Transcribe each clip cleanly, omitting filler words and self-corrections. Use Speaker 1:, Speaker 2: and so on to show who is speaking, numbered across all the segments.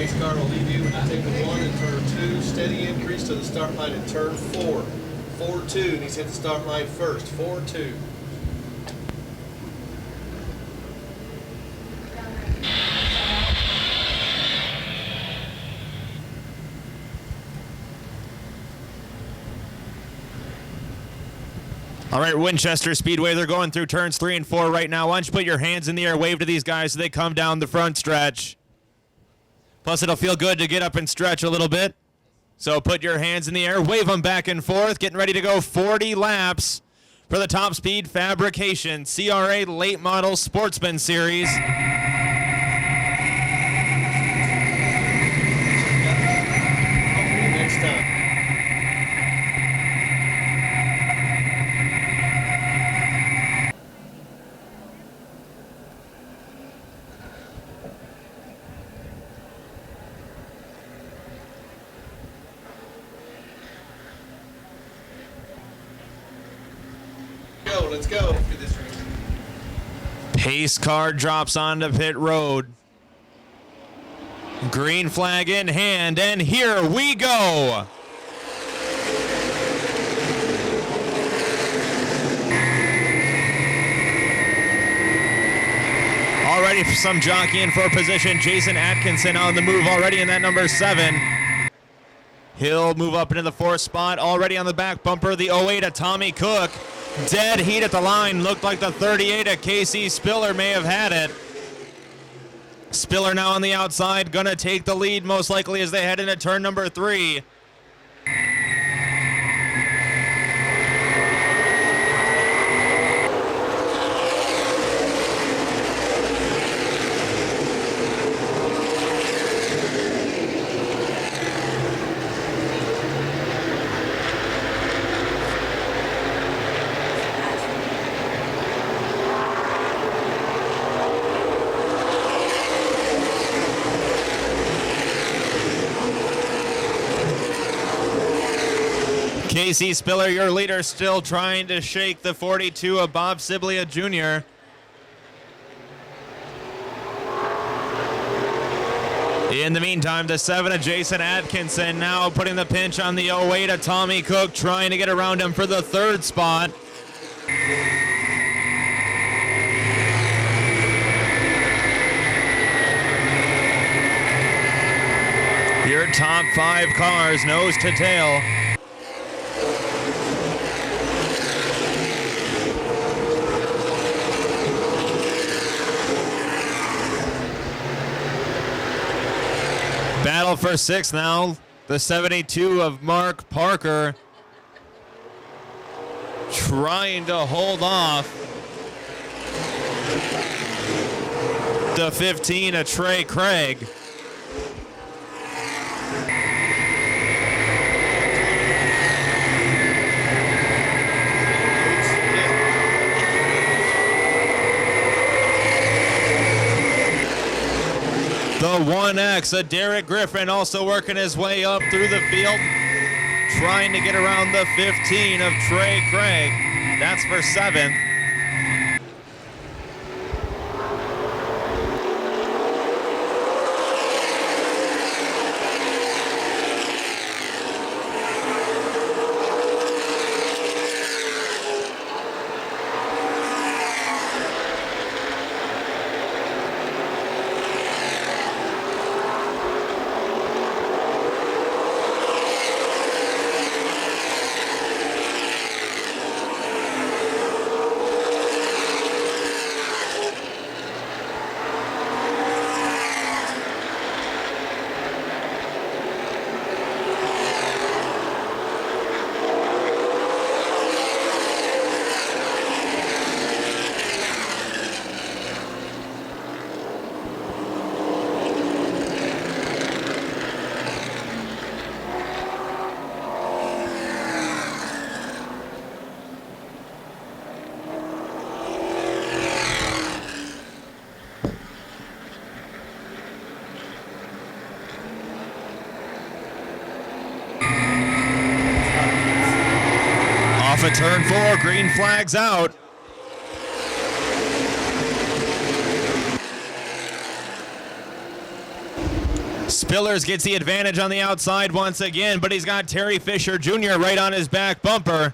Speaker 1: Pace car will lead you when you take the 1 and turn 2. Steady increase to the start line in turn 4. 4-2, and he's hit the start line first. 4-2.
Speaker 2: All right, Winchester Speedway, they're going through turns 3 and 4 right now. Why don't you put your hands in the air, wave to these guys so they come down the front stretch. Plus, it'll feel good to get up and stretch a little bit. So put your hands in the air, wave them back and forth, getting ready to go 40 laps for the Top Speed Fabrication CRA Late Model Sportsman Series.
Speaker 1: Next time. Let's go.
Speaker 2: Pace car drops onto pit road. Green flag in hand, and here we go. Already some jockeying for position. Jason Atkinson on the move already in that number 7. He'll move up into the 4th spot. Already on the back bumper, the 08 of Tommy Cook. Dead heat at the line. Looked like the 38 of Casey Spiller may have had it. Spiller now on the outside, gonna take the lead most likely as they head into turn number 3. Casey Spiller, your leader, still trying to shake the 42 of Bob Siblia Jr. In the meantime, the 7 of Jason Atkinson now putting the pinch on the 08 of Tommy Cook, trying to get around him for the 3rd spot. Your top 5 cars, nose to tail. Battle for 6th now. The 72 of Mark Parker trying to hold off the 15 of Trey Craig. The 1X of Derek Griffin also working his way up through the field, trying to get around the 15 of Trey Craig. That's for 7th. Off at turn 4, green flag's out. Spillers gets the advantage on the outside once again, but he's got Terry Fisher Jr. right on his back bumper.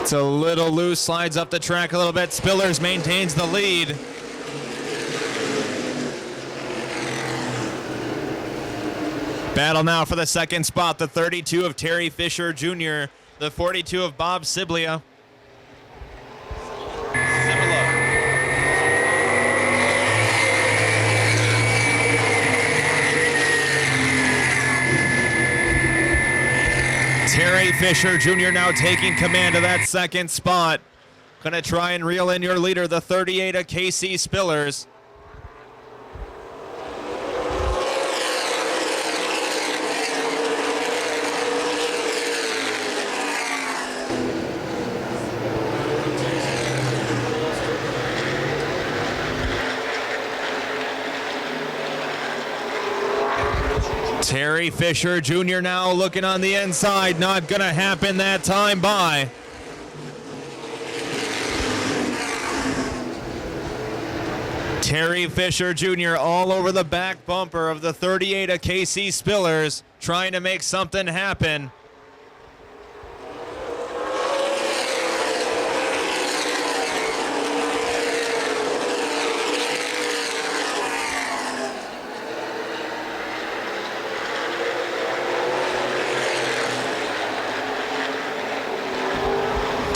Speaker 2: It's a little loose, slides up the track a little bit. Spillers maintains the lead. Battle now for the second spot. The 32 of Terry Fisher Jr., the 42 of Bob Siblia. Terry Fisher Jr. now taking command of that second spot. Gonna try and reel in your leader, the 38 of KC Spillers. Terry Fisher Jr. now looking on the inside. Not going to happen that time by. Terry Fisher Jr. all over the back bumper of the 38 of KC Spillers, trying to make something happen.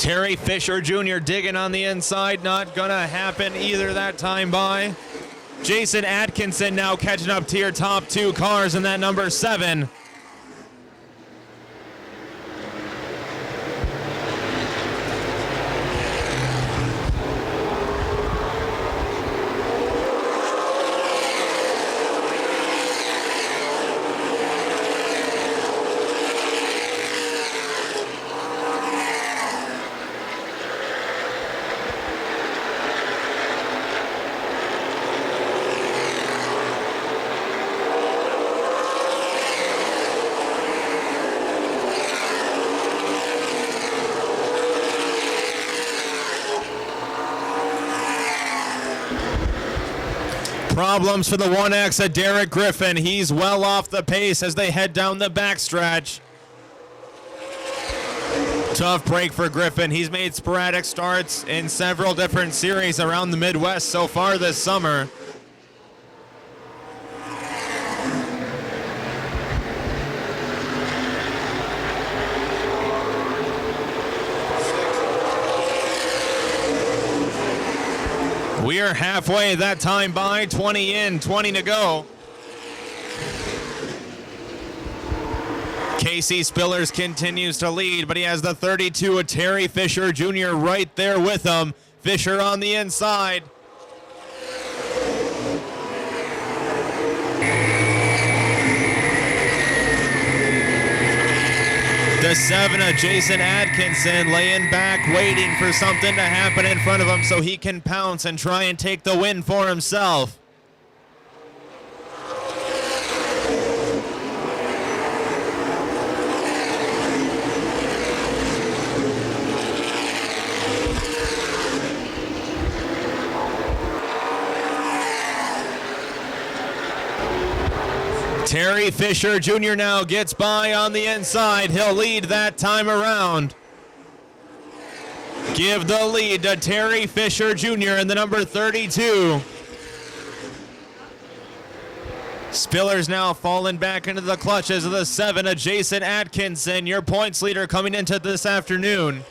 Speaker 2: Terry Fisher Jr. digging on the inside, not gonna happen either that time by. Jason Atkinson now catching up to your top two cars in that number 7. Problems for the 1X of Derek Griffin. He's well off the pace as they head down the backstretch. Tough break for Griffin. He's made sporadic starts in several different series around the Midwest so far this summer. We are halfway that time by, 20 in, 20 to go. KC Spillers continues to lead, but he has the 32 of Terry Fisher Jr. right there with him. Fisher on the inside. The 7 of Jason Atkinson laying back, waiting for something to happen in front of him so he can pounce and try and take the win for himself. Terry Fisher Jr. now gets by on the inside. He'll lead that time around. Give the lead to Terry Fisher Jr. in the number 32. Spillers now falling back into the clutches of the 7 of Jason Atkinson, your points leader coming into this afternoon.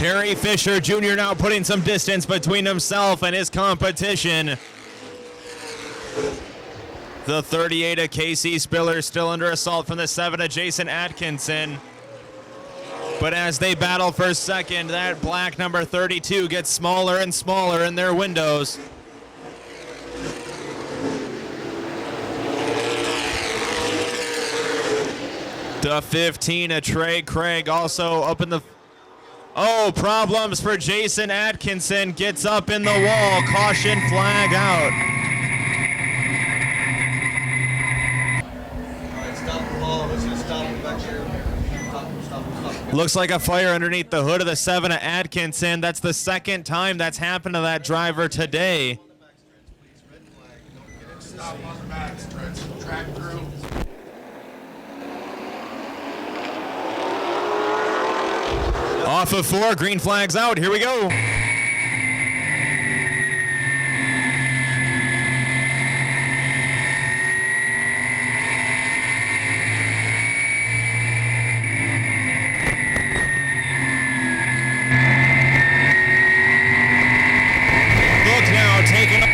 Speaker 2: Terry Fisher Jr. now putting some distance between himself and his competition. The 38 of Casey Spiller still under assault from the 7 of Jason Atkinson. But as they battle for second, that black number 32 gets smaller and smaller in their windows. The 15 of Trey Craig also up in the... Oh, problems for Jason Atkinson. Gets up in the wall. Caution flag out.
Speaker 1: All right, stop the ball. Let's just stop him back here. Stop.
Speaker 2: Looks like a fire underneath the hood of the 7 of Atkinson. That's the second time that's happened to that driver today.
Speaker 3: Stop on the back stretch. Track through.
Speaker 2: Off of 4, green flag's out. Here we go. Look now, taking...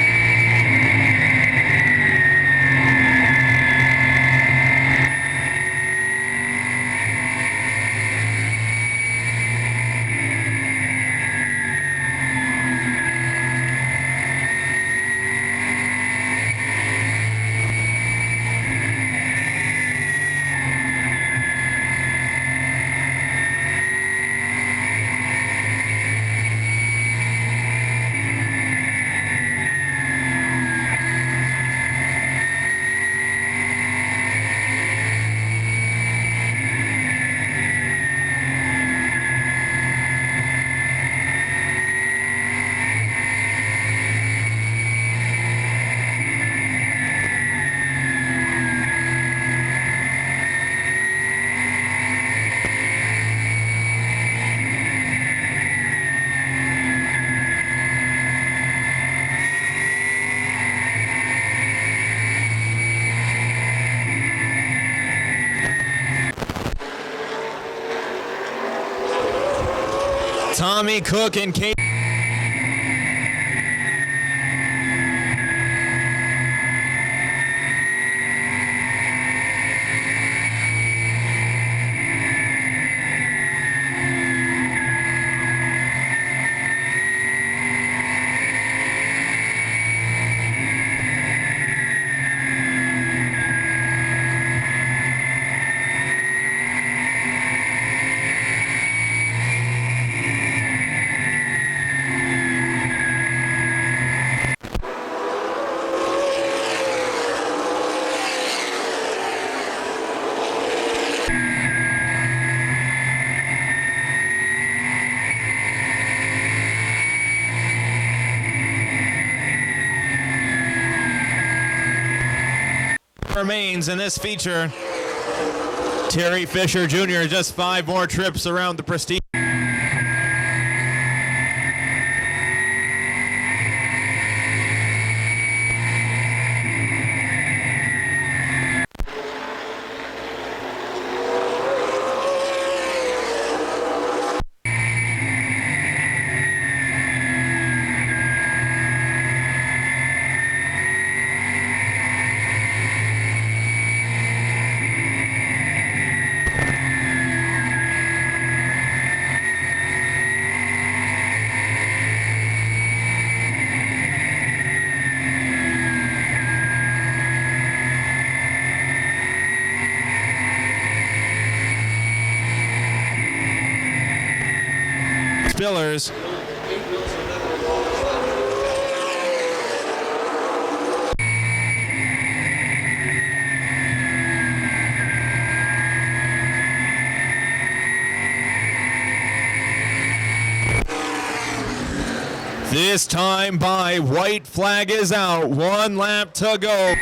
Speaker 2: Tommy Cook and Kate. Remains in this feature. Terry Fisher Jr. just 5 more trips around the Prestige. Spillers. This time by, white flag is out. 1 lap to go.